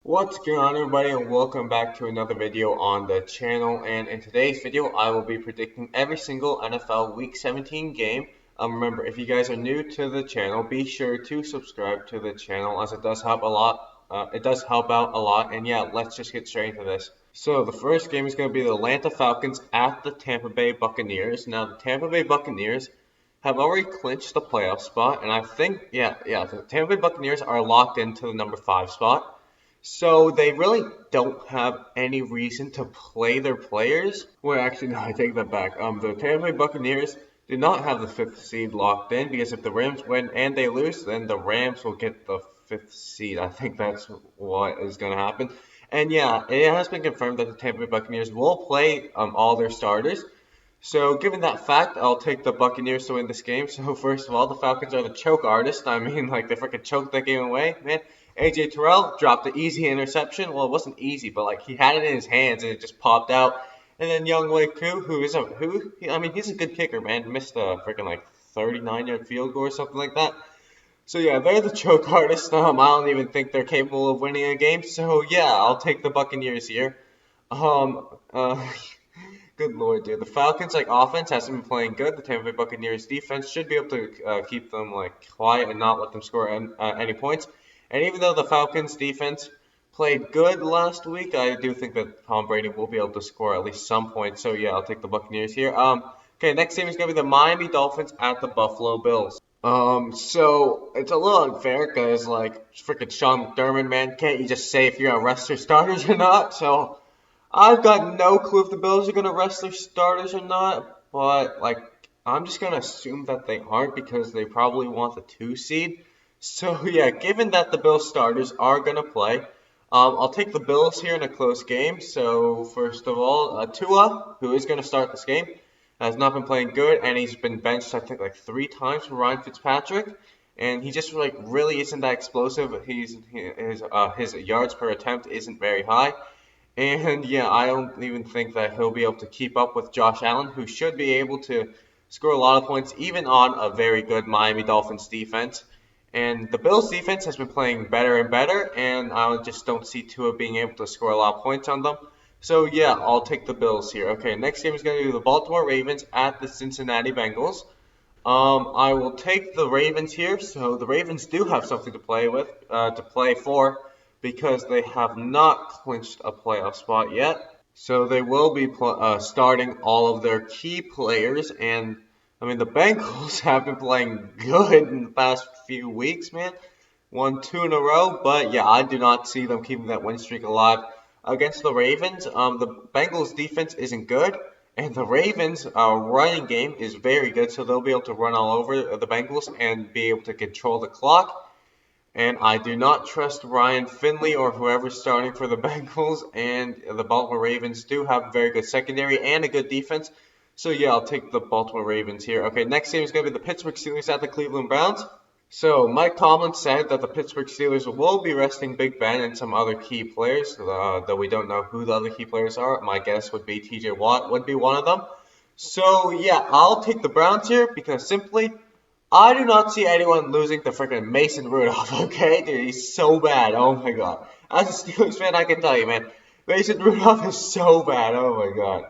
What's going on, everybody, and welcome back to another video on the channel. And in today's video I will be predicting every single NFL Week 17 game. Remember, if you guys are new to the channel, be sure to subscribe to the channel, as it does help a lot. It does help out a lot. And yeah, let's just get straight into this. So the first game is going to be the Atlanta Falcons at the Tampa Bay Buccaneers. Now the Tampa Bay Buccaneers have already clinched the playoff spot, and I think the Tampa Bay Buccaneers are locked into the number 5 spot. So they really don't have any reason to play their players. Well, actually, no, I take that back. The Tampa Bay Buccaneers do not have the 5th seed locked in, because if the Rams win and they lose, then the Rams will get the 5th seed. I think that's what is going to happen. And yeah, it has been confirmed that the Tampa Bay Buccaneers will play all their starters. So given that fact, I'll take the Buccaneers to win this game. So first of all, the Falcons are the choke artists. I mean, like, they freaking choked that game away, man. AJ Terrell dropped the easy interception. Well, it wasn't easy, but like, he had it in his hands and it just popped out. And then Young Wei Koo, he's a good kicker, man. Missed a freaking like 39-yard field goal or something like that. So yeah, they're the choke artists. I don't even think they're capable of winning a game. So yeah, I'll take the Buccaneers here. Um, uh, Good lord, dude. The Falcons, like, offense hasn't been playing good. The Tampa Bay Buccaneers defense should be able to keep them, like, quiet and not let them score any points. And even though the Falcons defense played good last week, I do think that Tom Brady will be able to score at least some points. So yeah, I'll take the Buccaneers here. Okay, next game is gonna be the Miami Dolphins at the Buffalo Bills. So it's a little unfair because, like, freaking Sean McDermott, man, can't you just say if you're gonna rest your starters or not? So I've got no clue if the Bills are going to rest their starters or not, but, like, I'm just going to assume that they aren't because they probably want the 2 seed. So, yeah, given that the Bills starters are going to play, I'll take the Bills here in a close game. So, first of all, Tua, who is going to start this game, has not been playing good, and he's been benched, I think, like 3 times for Ryan Fitzpatrick. And he just, like, really isn't that explosive. His yards per attempt isn't very high. And yeah, I don't even think that he'll be able to keep up with Josh Allen, who should be able to score a lot of points, even on a very good Miami Dolphins defense. And the Bills defense has been playing better and better, and I just don't see Tua being able to score a lot of points on them. So yeah, I'll take the Bills here. Okay, next game is going to be the Baltimore Ravens at the Cincinnati Bengals. I will take the Ravens here. So the Ravens do have something to play for, because they have not clinched a playoff spot yet. So they will be starting all of their key players. And, I mean, the Bengals have been playing good in the past few weeks, man. Won 2 in a row. But, yeah, I do not see them keeping that win streak alive against the Ravens. The Bengals defense isn't good. And the Ravens' running game is very good. So they'll be able to run all over the Bengals and be able to control the clock. And I do not trust Ryan Finley or whoever's starting for the Bengals. And the Baltimore Ravens do have a very good secondary and a good defense. So yeah, I'll take the Baltimore Ravens here. Okay, next game is going to be the Pittsburgh Steelers at the Cleveland Browns. So Mike Tomlin said that the Pittsburgh Steelers will be resting Big Ben and some other key players, though we don't know who the other key players are. My guess would be TJ Watt would be one of them. So yeah, I'll take the Browns here because simply, I do not see anyone losing to freaking Mason Rudolph, okay? Dude, he's so bad. Oh my god. As a Steelers fan, I can tell you, man. Mason Rudolph is so bad. Oh my god.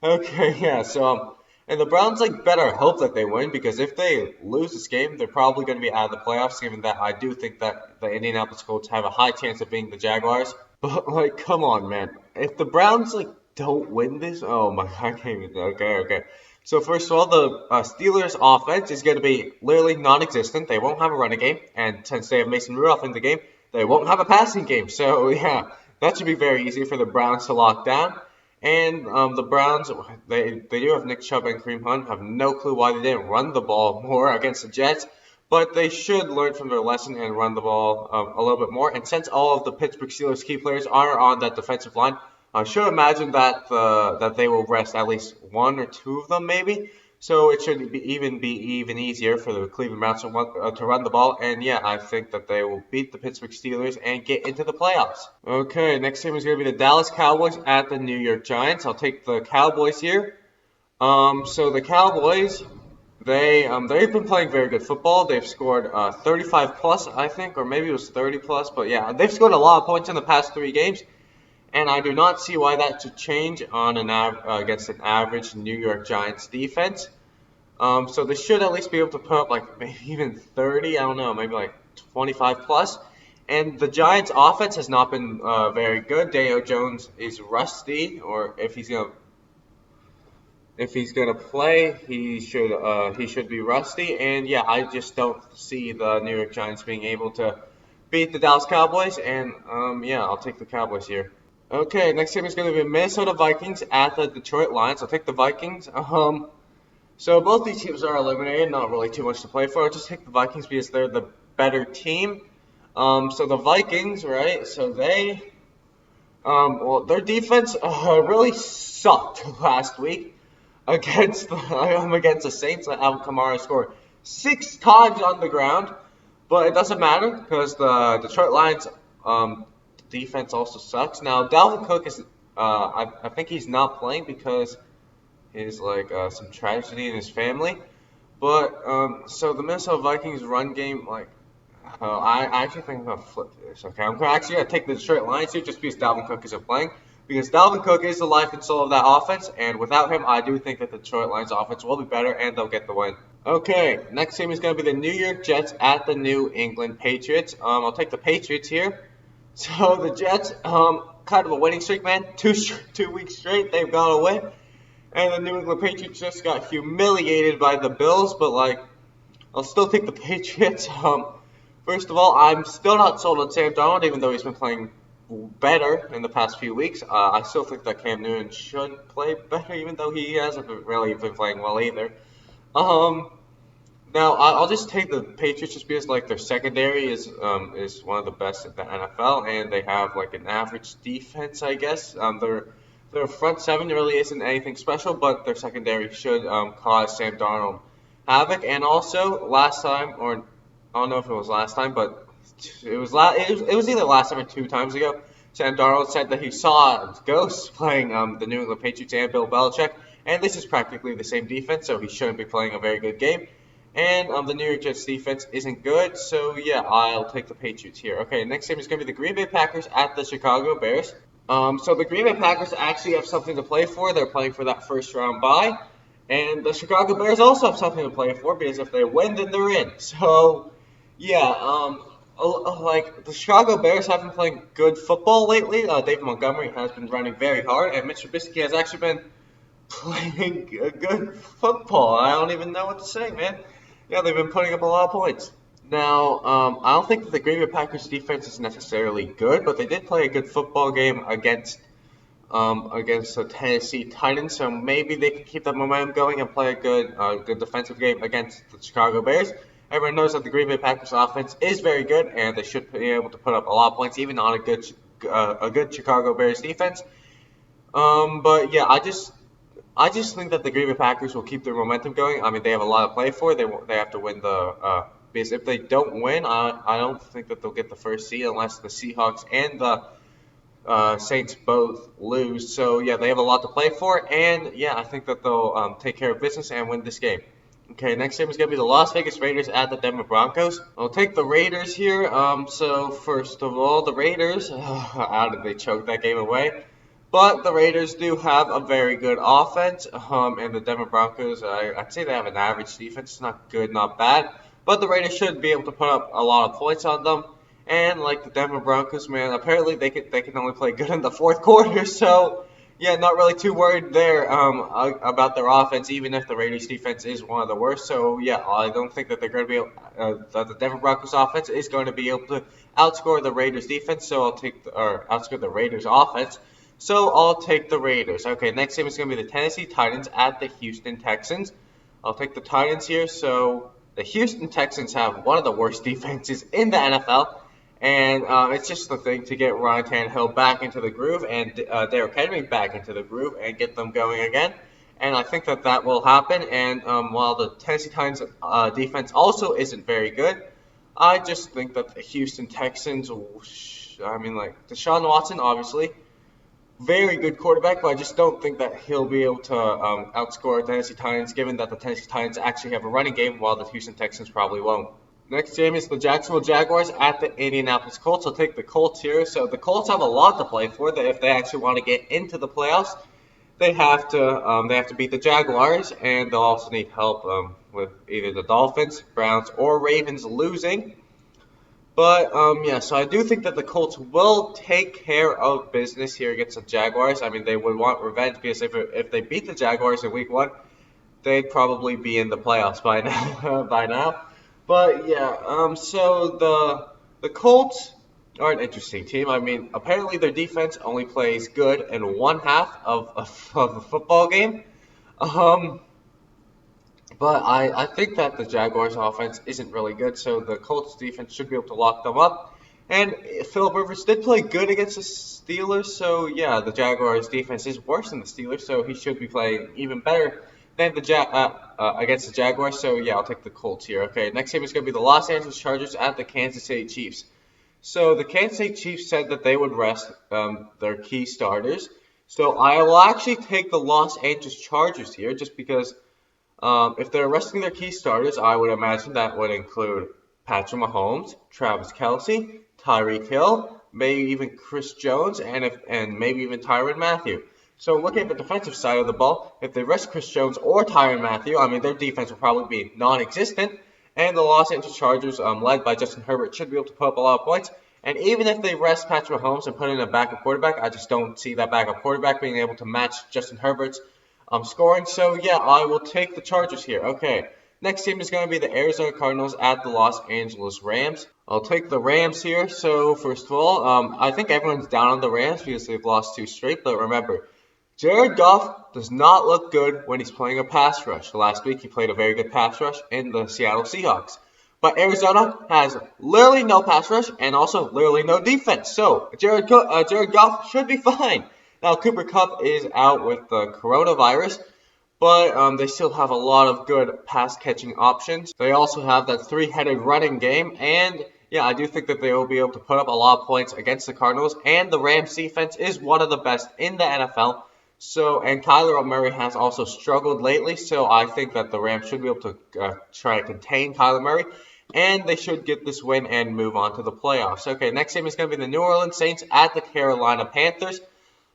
Okay, yeah, so, and the Browns, like, better hope that they win, because if they lose this game, they're probably going to be out of the playoffs, given that I do think that the Indianapolis Colts have a high chance of being the Jaguars. But, like, come on, man. If the Browns, like, don't win this, oh my god, I can't even, okay. So first of all, the Steelers' offense is going to be literally non-existent. They won't have a running game, and since they have Mason Rudolph in the game, they won't have a passing game. So yeah, that should be very easy for the Browns to lock down. And the Browns, they do have Nick Chubb and Kareem Hunt. Have no clue why they didn't run the ball more against the Jets, but they should learn from their lesson and run the ball a little bit more. And since all of the Pittsburgh Steelers key players are on that defensive line, I should imagine that that they will rest at least 1 or 2 of them, maybe. So it should be even easier for the Cleveland Browns to run the ball. And yeah, I think that they will beat the Pittsburgh Steelers and get into the playoffs. Okay, next game is going to be the Dallas Cowboys at the New York Giants. I'll take the Cowboys here. So the Cowboys, they've been playing very good football. They've scored 35 plus, I think, or maybe it was 30 plus, but yeah, they've scored a lot of points in the past 3 games, and I do not see why that should change on against an average New York Giants defense. So they should at least be able to put up like maybe even 30, I don't know, maybe like 25 plus. And the Giants' offense has not been very good. Daniel Jones is rusty, or if he's gonna play, he should be rusty. And yeah, I just don't see the New York Giants being able to beat the Dallas Cowboys. And yeah, I'll take the Cowboys here. Okay, next game is going to be Minnesota Vikings at the Detroit Lions. I'll take the Vikings. So both these teams are eliminated, not really too much to play for. I'll just take the Vikings because they're the better team. So the Vikings, right? So well, their defense really sucked last week against the Saints. Alvin Kamara scored 6 times on the ground, but it doesn't matter because the Detroit Lions defense also sucks. Now Dalvin Cook is, I think he's not playing because he's like some tragedy in his family. But so the Minnesota Vikings run game, like, I actually think I'm gonna flip this. Okay, I'm actually gonna take the Detroit Lions here just because Dalvin Cook isn't playing. Because Dalvin Cook is the life and soul of that offense, and without him, I do think that the Detroit Lions offense will be better and they'll get the win. Okay, next game is going to be the New York Jets at the New England Patriots. I'll take the Patriots here. So the Jets, kind of a winning streak, man. 2 weeks straight, they've gone away. And the New England Patriots just got humiliated by the Bills, but like, I'll still take the Patriots. First of all, I'm still not sold on Sam Darnold, even though he's been playing better in the past few weeks. I still think that Cam Newton should play better, even though he hasn't really been playing well either. Now I'll just take the Patriots just because like their secondary is one of the best in the NFL, and they have like an average defense, I guess. Their front seven really isn't anything special, but their secondary should cause Sam Darnold havoc. And also last time, or I don't know if it was last time, but it was either last time or 2 times ago. Sam Darnold said that he saw ghosts playing the New England Patriots and Bill Belichick, and this is practically the same defense, so he shouldn't be playing a very good game. And the New York Jets defense isn't good, so yeah, I'll take the Patriots here. Okay, next game is going to be the Green Bay Packers at the Chicago Bears. So the Green Bay Packers actually have something to play for. They're playing for that first round bye, and the Chicago Bears also have something to play for because if they win, then they're in. So yeah, like the Chicago Bears have been playing good football lately. David Montgomery has been running very hard, and Mitch Trubisky has actually been playing good football. I don't even know what to say, man. Yeah, they've been putting up a lot of points. Now, I don't think that the Green Bay Packers defense is necessarily good, but they did play a good football game against the Tennessee Titans, so maybe they can keep that momentum going and play a good defensive game against the Chicago Bears. Everyone knows that the Green Bay Packers offense is very good, and they should be able to put up a lot of points, even on a good Chicago Bears defense. But yeah, I just think that the Green Bay Packers will keep their momentum going. I mean, they have a lot to play for. They have to win because if they don't win, I don't think that they'll get the first seed unless the Seahawks and the Saints both lose. So yeah, they have a lot to play for, and yeah, I think that they'll take care of business and win this game. Okay, next game is going to be the Las Vegas Raiders at the Denver Broncos. I'll take the Raiders here. So first of all, the Raiders, how did they choke that game away? But the Raiders do have a very good offense, and the Denver Broncos, I'd say they have an average defense. It's not good, not bad, but the Raiders should be able to put up a lot of points on them. And like the Denver Broncos, man, apparently they can only play good in the fourth quarter, so yeah, not really too worried there about their offense, even if the Raiders defense is one of the worst. So yeah, I don't think that they're going to be that the Denver Broncos offense is going to be able to outscore the Raiders defense. So outscore the Raiders offense. So I'll take the Raiders. Okay, next game is going to be the Tennessee Titans at the Houston Texans. I'll take the Titans here. So the Houston Texans have one of the worst defenses in the NFL. And it's just the thing to get Ryan Tannehill back into the groove and Derrick Henry back into the groove and get them going again. And I think that will happen. And while the Tennessee Titans defense also isn't very good, I just think that the Houston Texans, I mean, like Deshaun Watson, obviously, very good quarterback, but I just don't think that he'll be able to outscore the Tennessee Titans, given that the Tennessee Titans actually have a running game, while the Houston Texans probably won't. Next game is the Jacksonville Jaguars at the Indianapolis Colts. I'll take the Colts here. So the Colts have a lot to play for. That if they actually want to get into the playoffs, they have to beat the Jaguars, and they'll also need help with either the Dolphins, Browns, or Ravens losing. But yeah, so I do think that the Colts will take care of business here against the Jaguars. I mean, they would want revenge because if they beat the Jaguars in Week 1, they'd probably be in the playoffs by now. by now. But yeah, so the Colts are an interesting team. I mean, apparently their defense only plays good in one half of a football game. Um, but I think that the Jaguars' offense isn't really good, so the Colts' defense should be able to lock them up. And Philip Rivers did play good against the Steelers, so yeah, the Jaguars' defense is worse than the Steelers, so he should be playing even better than against the Jaguars. So yeah, I'll take the Colts here. Okay, next game is going to be the Los Angeles Chargers at the Kansas City Chiefs. So the Kansas City Chiefs said that they would rest their key starters. So I will actually take the Los Angeles Chargers here, just because. If they're resting their key starters, I would imagine that would include Patrick Mahomes, Travis Kelce, Tyreek Hill, maybe even Chris Jones, and maybe even Tyrann Mathieu. So looking at the defensive side of the ball, if they rest Chris Jones or Tyrann Mathieu, I mean their defense will probably be non-existent, and the Los Angeles Chargers, led by Justin Herbert, should be able to put up a lot of points. And even if they rest Patrick Mahomes and put in a backup quarterback, I just don't see that backup quarterback being able to match Justin Herbert's scoring. So yeah, I will take the Chargers here. Okay, next team is going to be the Arizona Cardinals at the Los Angeles Rams. I'll take the Rams here. So first of all, I think everyone's down on the Rams because they've lost 2 straight. But remember, Jared Goff does not look good when he's playing a pass rush. Last week he played a very good pass rush in the Seattle Seahawks. But Arizona has literally no pass rush and also literally no defense. So Jared Goff should be fine. Now, Cooper Kupp is out with the coronavirus, but they still have a lot of good pass-catching options. They also have that 3-headed running game, and yeah, I do think that they will be able to put up a lot of points against the Cardinals, and the Rams defense is one of the best in the NFL. So, and Kyler Murray has also struggled lately, so I think that the Rams should be able to try to contain Kyler Murray, and they should get this win and move on to the playoffs. Okay, next game is going to be the New Orleans Saints at the Carolina Panthers.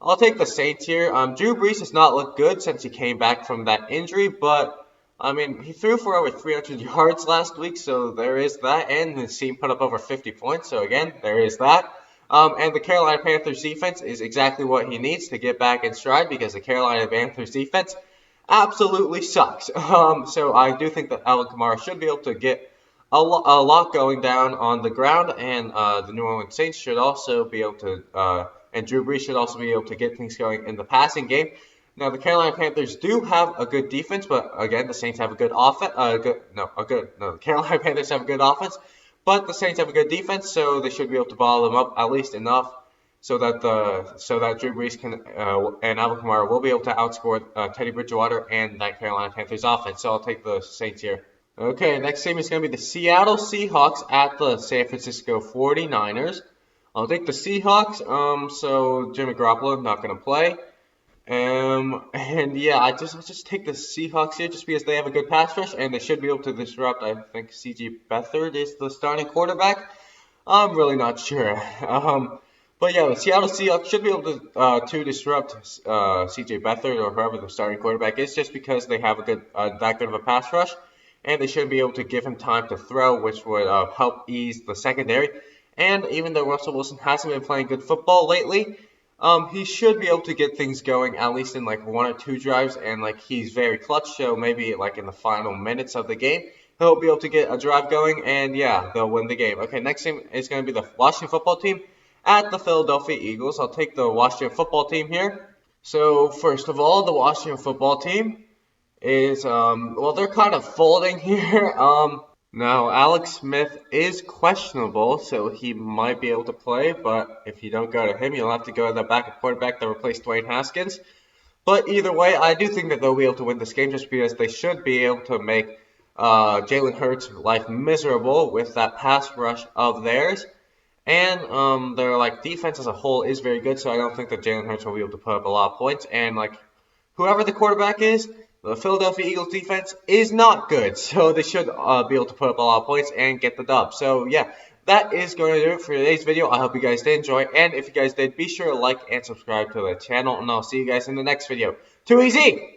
I'll take the Saints here. Drew Brees has not looked good since he came back from that injury, but I mean, he threw for over 300 yards last week, so there is that, and his team put up over 50 points, so again, there is that. And the Carolina Panthers defense is exactly what he needs to get back in stride, because the Carolina Panthers defense absolutely sucks. So I do think that Alvin Kamara should be able to get a lot going down on the ground, and the New Orleans Saints should also be able to, and Drew Brees should also be able to get things going in the passing game. Now, the Carolina Panthers do have a good defense, but again, the Saints have a good offense. The Carolina Panthers have a good offense, but the Saints have a good defense, so they should be able to ball them up at least enough so that Drew Brees and Alvin Kamara will be able to outscore Teddy Bridgewater and that Carolina Panthers offense. So I'll take the Saints here. Okay, next game is going to be the Seattle Seahawks at the San Francisco 49ers. I'll take the Seahawks. So Jimmy Garoppolo not going to play. And yeah, I'll just take the Seahawks here just because they have a good pass rush and they should be able to disrupt. I think C.J. Beathard is the starting quarterback. I'm really not sure. But yeah, the Seattle Seahawks should be able to disrupt C.J. Beathard or whoever the starting quarterback is, just because they have that good of a pass rush, and they should be able to give him time to throw, which would help ease the secondary. And even though Russell Wilson hasn't been playing good football lately, he should be able to get things going at least in like 1 or 2 drives, and like he's very clutch, so maybe like in the final minutes of the game, he'll be able to get a drive going, and yeah, they'll win the game. Okay, next game is going to be the Washington football team at the Philadelphia Eagles. I'll take the Washington football team here. So first of all, the Washington football team is, well, they're kind of folding here. Now, Alex Smith is questionable, so he might be able to play, but if you don't go to him, you'll have to go to the backup quarterback that replaced Dwayne Haskins. But either way, I do think that they'll be able to win this game just because they should be able to make Jalen Hurts' life miserable with that pass rush of theirs. And their like defense as a whole is very good, so I don't think that Jalen Hurts will be able to put up a lot of points. And like whoever the quarterback is, the Philadelphia Eagles defense is not good, so they should be able to put up a lot of points and get the dub. So yeah, that is going to do it for today's video. I hope you guys did enjoy, and if you guys did, be sure to like and subscribe to the channel, and I'll see you guys in the next video. Too easy!